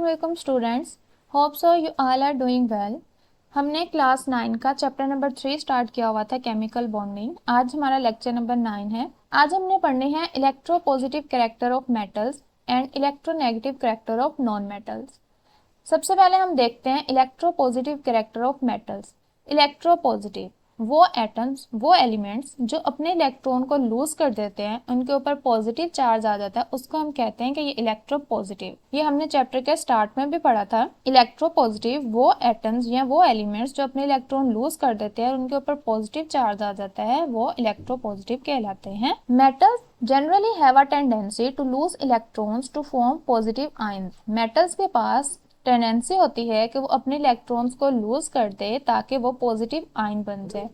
Welcome students, hope so you all are doing well. हमने class 9 का chapter number 3 start किया हुआ था, केमिकल बॉन्डिंग। आज हमारा लेक्चर नंबर 9 है। आज हमने पढ़ने हैं electropositive character of metals and electronegative character of non metals. सबसे पहले हम देखते हैं electropositive character of metals. Electropositive वो एटम्स, वो एलिमेंट्स जो अपने इलेक्ट्रॉन को लूज कर देते हैं, उनके ऊपर पॉजिटिव चार्ज आ जाता है, उसको हम कहते हैं कि ये इलेक्ट्रोपॉजिटिव। ये हमने चैप्टर के स्टार्ट में भी पढ़ा था। इलेक्ट्रोपॉजिटिव वो एटम्स या वो एलिमेंट्स जो अपने इलेक्ट्रॉन लूज कर देते हैं और उनके ऊपर पॉजिटिव चार्ज आ जाता है, वो इलेक्ट्रोपॉजिटिव कहलाते हैं। Metals generally have a tendency to lose electrons to form positive ions. Metals के पास टेंडेंसी होती है कि वो अपने इलेक्ट्रॉन्स को लूज कर दे ताकि वो पॉजिटिव आयन बन जाए।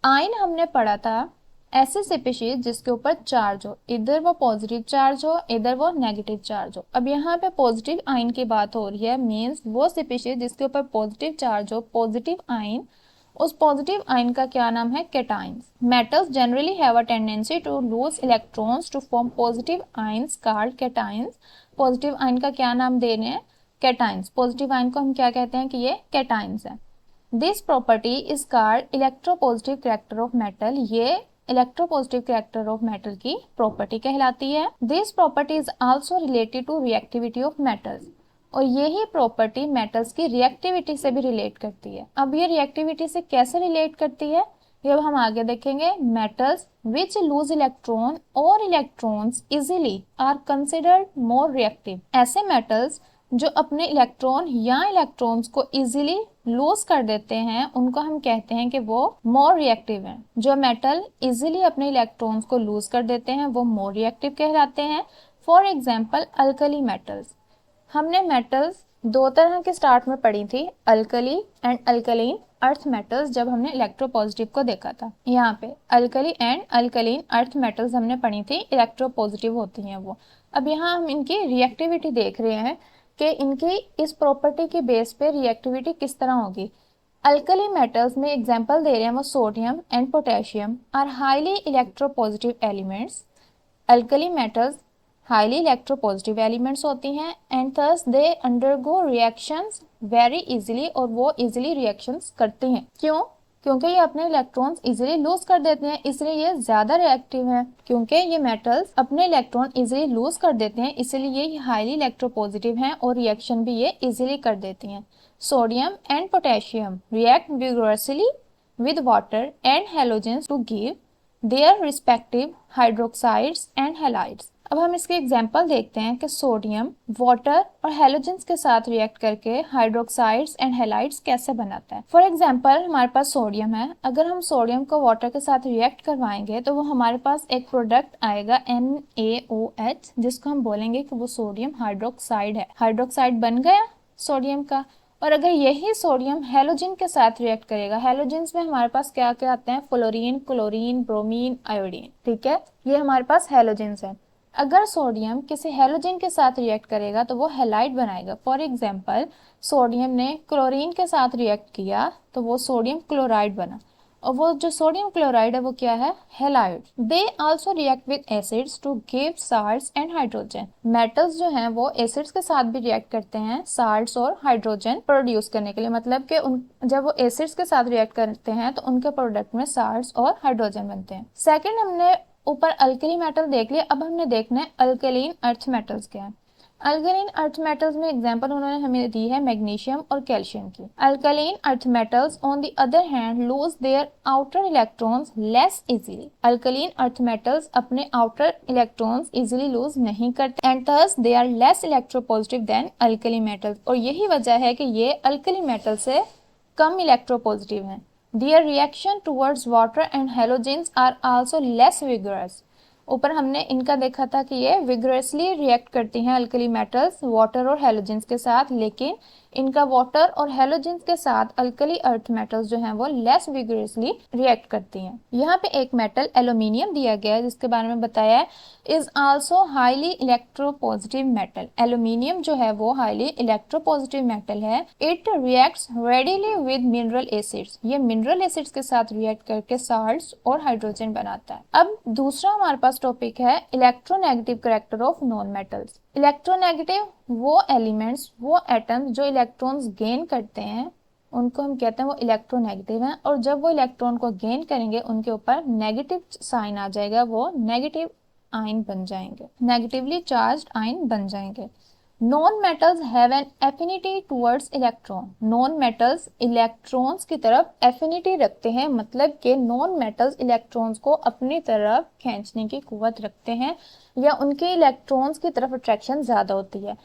आयन हमने पढ़ा था ऐसे स्पीशीज जिसके ऊपर चार्ज हो, इधर वो पॉजिटिव चार्ज हो, इधर वो नेगेटिव चार्ज हो। अब यहाँ पे पॉजिटिव आयन की बात हो रही है, मींस वो स्पीशीज जिसके ऊपर पॉजिटिव चार्ज हो, पॉजिटिव आयन। उस पॉजिटिव आयन का क्या नाम है? Cations. Metals generally have a tendency to lose electrons to form positive ions called cations. Positive ion का क्या नाम दे रहे हैं? कैटायंस। पॉजिटिव आयन को हम क्या कहते हैं कि ये कैटायंस है। This property is called electropositive character of metal. ये इलेक्ट्रोपॉजिटिव कैरेक्टर ऑफ मेटल की प्रॉपर्टी कहलाती है। This property is also related to reactivity of metals. और यही प्रॉपर्टी मेटल्स की रिएक्टिविटी से भी रिलेट करती है। अब ये रिएक्टिविटी से कैसे रिलेट करती है ये हम आगे देखेंगे। मेटल्स विच लूज इलेक्ट्रॉन और electrons easily are considered more reactive. ऐसे मेटल्स जो अपने इलेक्ट्रॉन या इलेक्ट्रॉन्स को इजीली लूज कर देते हैं, उनको हम कहते हैं कि वो मोर रिएक्टिव हैं। जो मेटल इजीली अपने इलेक्ट्रॉन्स को लूज कर देते हैं वो मोर रिएक्टिव कहलाते हैं। For example alkali metals. हमने मेटल्स दो तरह के स्टार्ट में पढ़ी थी, alkali and alkaline earth metals, जब हमने इलेक्ट्रोपॉजिटिव को देखा था। यहाँ पे alkali and alkaline earth metals हमने पढ़ी थी, इलेक्ट्रोपॉजिटिव होती हैं वो। अब यहाँ हम इनकी रिएक्टिविटी देख रहे हैं कि इनकी इस प्रॉपर्टी के बेस पे रिएक्टिविटी किस तरह होगी। अल्कली मेटल्स में एग्जांपल दे रहे हैं वो sodium and potassium are highly electropositive elements. Alkali metals highly electropositive elements होती हैं and thus they undergo reactions very easily, और वो इजीली रिएक्शंस करती हैं। क्यों? क्योंकि ये अपने इलेक्ट्रॉन्स इजीली लूज कर देते हैं, इसलिए ये ज्यादा रिएक्टिव हैं। क्योंकि ये मेटल्स अपने इलेक्ट्रॉन इजीली लूज कर देते हैं, इसलिए ये हाईली इलेक्ट्रोपॉजिटिव हैं और रिएक्शन भी ये इजीली कर देती हैं। Sodium and potassium react vigorously with water and halogens to give their respective hydroxides and halides। अब हम इसके एग्जाम्पल देखते हैं कि सोडियम वाटर और हेलोजेंस के साथ रिएक्ट करके हाइड्रोक्साइड्स एंड हेलाइड्स कैसे बनाता है। फॉर एग्जाम्पल हमारे पास सोडियम है, अगर हम सोडियम को वाटर के साथ रिएक्ट करवाएंगे तो वो हमारे पास एक प्रोडक्ट आएगा NaOH, जिसको हम बोलेंगे कि वो सोडियम हाइड्रोक्साइड है। हाइड्रोक्साइड बन गया सोडियम का। और अगर यही सोडियम हेलोजन के साथ रिएक्ट करेगा, हेलोजेंस में हमारे पास क्या क्या आते हैं? Fluorine, chlorine, bromine, iodine. ठीक है, ये हमारे पास हेलोजेंस है। अगर सोडियम किसी हेलोजन के साथ रिएक्ट करेगा तो वो हेलाइड बनाएगा। फॉर एग्जाम्पल सोडियम ने क्लोरीन के साथ रिएक्ट किया तो वो सोडियम क्लोराइड बना, और वो जो सोडियम क्लोराइड है वो क्या है? Halide. They also react with acids to give salts and hydrogen. Metals जो हैं वो एसिड्स के साथ भी रिएक्ट करते हैं साल्ट्स और हाइड्रोजन प्रोड्यूस करने के लिए। मतलब कि जब वो एसिड्स के साथ रिएक्ट करते हैं तो उनके प्रोडक्ट में साल्ट्स और हाइड्रोजन बनते हैं। सेकेंड, हमने ऊपर अल्कली मेटल देख लिया, अब हमने देखना है अल्कलीन अर्थ मेटल्स क्या है। अल्कलीन अर्थ मेटल्स में एग्जांपल उन्होंने हमें दी है मैग्नीशियम और कैल्शियम की। Alkaline earth metals on the other hand lose their outer electrons less easily. Alkaline earth metals अपने आउटर इलेक्ट्रॉन्स इजीली लूज नहीं करते and thus they are less electropositive than alkali metals. और यही वजह है कि ये अल्कली मेटल से कम इलेक्ट्रोपॉजिटिव हैं। Their reaction towards water and halogens are also less vigorous। ऊपर हमने इनका देखा था कि ये विग्रेसली रिएक्ट करती हैं अल्कली मेटल्स वाटर और हेलोजेंस के साथ, लेकिन इनका वाटर और हेलोजेंस के साथ अल्कली अर्थ मेटल्स जो हैं वो लेस विग्रेसली रिएक्ट करती हैं। यहाँ पे एक मेटल एल्यूमिनियम दिया गया है जिसके बारे में बताया है, is also highly electropositive metal. Aluminium जो है वो हाईली इलेक्ट्रोपॉजिटिव मेटल है। It reacts readily with mineral acids. ये मिनरल एसिड्स के साथ रिएक्ट करके साल्ट्स और हाइड्रोजन बनाता है। अब दूसरा हमारे पास टॉपिक है electronegative character of non metals. Electronegative वो एलिमेंट्स, वो एटम्स जो इलेक्ट्रॉन्स गेन करते हैं उनको हम कहते हैं वो इलेक्ट्रोनेगेटिव हैं, और जब वो इलेक्ट्रॉन को गेन करेंगे उनके ऊपर नेगेटिव साइन आ जाएगा, वो नेगेटिव आयन बन जाएंगे, नेगेटिवली चार्ज्ड आयन बन जाएंगे। Non metals have an affinity towards electron, non metals electrons की तरफ एफिनिटी रखते हैं, मतलब कि नॉन मेटल्स इलेक्ट्रॉन्स को अपनी तरफ खींचने की कुव्वत रखते हैं या उनके इलेक्ट्रॉन्स की तरफ अट्रैक्शन ज्यादा होती है।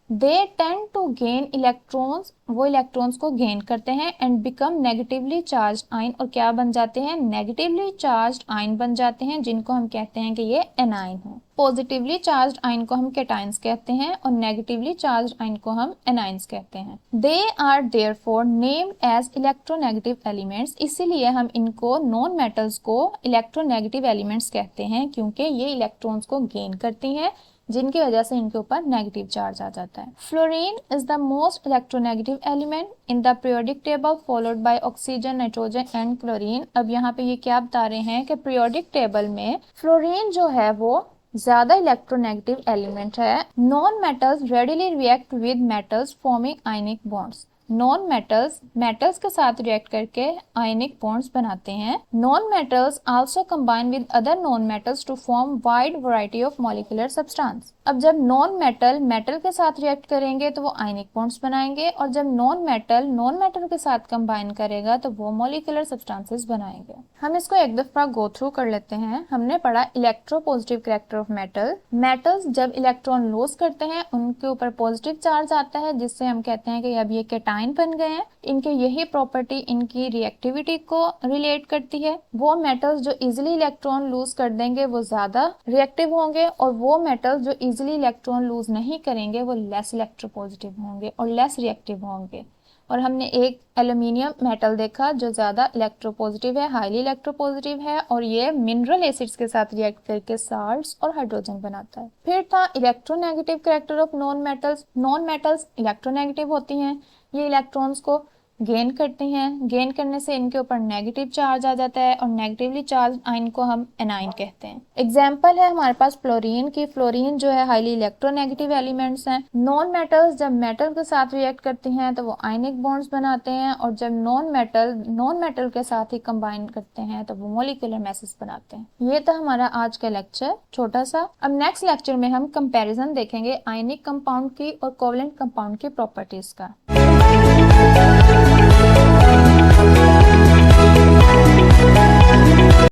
They tend to gain electrons, वो इलेक्ट्रॉन्स को गेन करते हैं and become negatively charge ion, और क्या बन जाते हैं, नेगेटिवली चार्ज आयन बन जाते हैं, जिनको हम कहते हैं कि ये एनाइन है। पॉजिटिवली चार्ज आयन को हम कैटाइंस कहते हैं और नेगेटिवली चार्ज आयन को हम एनाइंस कहते हैं। They are therefore named as electronegative elements, इसीलिए हम इनको नॉन मेटल्स को इलेक्ट्रोनेगेटिव एलिमेंट्स कहते हैं, क्योंकि ये इलेक्ट्रॉन्स को गेन करती हैं जिनकी वजह से इनके ऊपर नेगेटिव चार्ज आ जाता है। Fluorine is the most electronegative element in the periodic table followed by oxygen, nitrogen and chlorine. अब यहाँ पे ये क्या बता रहे हैं कि पीरियोडिक टेबल में फ्लोरीन जो है वो ज्यादा इलेक्ट्रोनेगेटिव एलिमेंट है। Non metals readily react with metals forming ionic bonds, non metals metals के साथ रिएक्ट करके आयनिक बॉन्ड्स बनाते हैं। Non metals also combine with other non metals to form wide variety of molecular substance. अब जब non metal metal के साथ react करेंगे तो वो आयनिक बॉन्ड्स बनाएंगे, और जब नॉन मेटल के साथ कंबाइन करेगा तो वो मॉलिक्यूलर सब्सटेंसेस बनाएंगे। हम इसको एक दफा गो थ्रू कर लेते हैं। हमने पढ़ा electropositive character of metal. Metals जब इलेक्ट्रॉन लॉस करते हैं उनके ऊपर पॉजिटिव चार्ज आता है, जिससे हम कहते हैं कि अब ये कैटायन बन गए हैं। इनके यही प्रॉपर्टी इनकी रिएक्टिविटी को रिलेट करती है। वो मेटल्स जो इजिली इलेक्ट्रॉन लूज कर देंगे वो ज्यादा रिएक्टिव होंगे, और वो मेटल्स जो इजिली इलेक्ट्रॉन लूज नहीं करेंगे वो लेस इलेक्ट्रोपॉजिटिव होंगे और लेस रिएक्टिव होंगे। और हमने एक एल्यूमिनियम मेटल देखा जो ज्यादा इलेक्ट्रोपॉजिटिव है, हाईली इलेक्ट्रोपॉजिटिव है, और ये मिनरल एसिड्स के साथ रिएक्ट करके साल्ट्स और हाइड्रोजन बनाता है। फिर था electronegative character of non metals. Non metals electronegative होती हैं, ये इलेक्ट्रॉन्स को गेन करते हैं, गेन करने से इनके ऊपर नेगेटिव चार्ज आ जाता है और नेगेटिवली चार्ज आयन को हम एनाइन कहते हैं। एग्जाम्पल है हमारे पास फ्लोरीन की। फ्लोरीन जो है हाईली इलेक्ट्रोनेगेटिव एलिमेंट्स हैं। नॉन मेटल्स जब मेटल के साथ रिएक्ट करती हैं तो वो आयनिक बॉन्ड्स बनाते हैं, और जब नॉन मेटल के साथ ही कंबाइन करते हैं तो वो मॉलिक्यूलर मैसेज बनाते हैं। ये था हमारा आज का लेक्चर छोटा सा। अब नेक्स्ट लेक्चर में हम कंपैरिजन देखेंगे आयनिक कंपाउंड की और कोवलेंट कंपाउंड की प्रॉपर्टीज का।